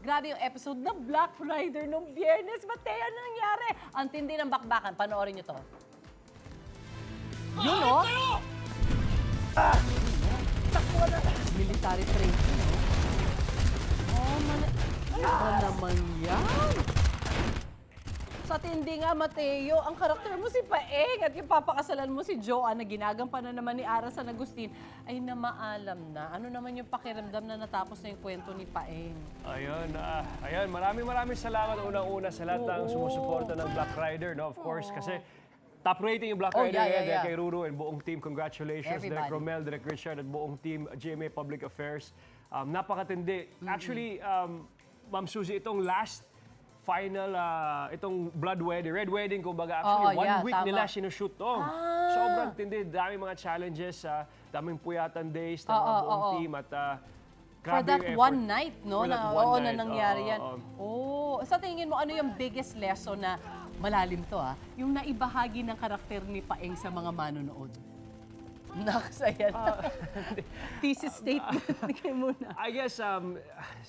Grabe yung episode ng Black Rider nung Biyernes. Mateo, ano nangyari? Ang tindi ng bakbakan. Panoorin nyo to. Yun, no? Takbo na. Military training, no? Oh, ano naman yan? Sa tindi nga, Mateo, ang karakter mo si Paeng at yung papakasalan mo si Joanne na ginagampanan naman ni Ara San Agustin ay namaalam na. Ano naman yung pakiramdam na natapos na yung kwento ni Paeng? Ayun, maraming salamat unang-una sa lahat ng sumusuporta ng Black Rider, no? Of course, kasi top rating yung Black Rider yeah. kay Ruru and buong team. Congratulations, Everybody. Direk Romel, Direk Richard at buong team GMA Public Affairs. Napakatindi. Actually, Ma'am Suzy, itong last final, itong blood wedding, red wedding, kumbaga, actually, one week tama. nila sinushoot to. Sobrang tindi. Daming mga challenges, daming puyatan days ng mga buong team at For grabe that yung one effort. night, no? For that Na, one oo, night. na nangyari yan. Oo. Sa tingin mo, ano yung biggest lesson na malalim to, yung naibahagi ng karakter ni Paeng sa mga manonood? Nakasaya na. Thesis statement. Kayo muna. I guess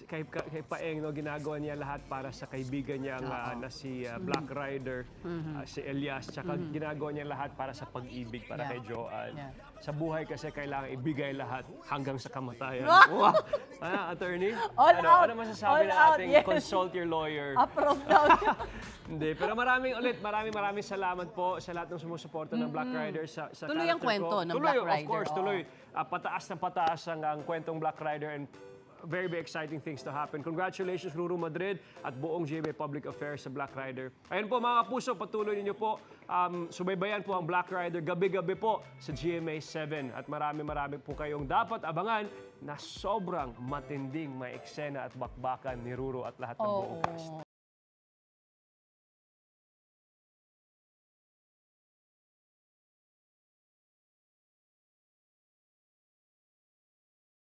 kay Paeng, no, ginagawa niya lahat para sa kaibigan niya na si Black Rider, si Elias, tsaka ginagawa niya lahat para sa pag-ibig para kay Joanne. Yeah. Sa buhay kasi kailangan ibigay lahat hanggang sa kamatayan. Wow! Attorney? All out. Ano masasabi All na out, ating yes. consult your lawyer? Approve daw. Hindi, pero maraming salamat po sa lahat ng sumusuporta ng Black Rider sa Tuloy ang character kwento ko. ng Tuloy, Black of Rider, course, oo. tuloy. Pataas ng pataas ang kwentong Black Rider and very exciting things to happen. Congratulations, Ruru Madrid at buong GMA Public Affairs sa Black Rider. Ayun po mga puso, patuloy ninyo po. Subaybayan po ang Black Rider gabi-gabi po sa GMA 7. At marami po kayong dapat abangan na sobrang matinding may eksena at bakbakan ni Ruru at lahat ng buong cast.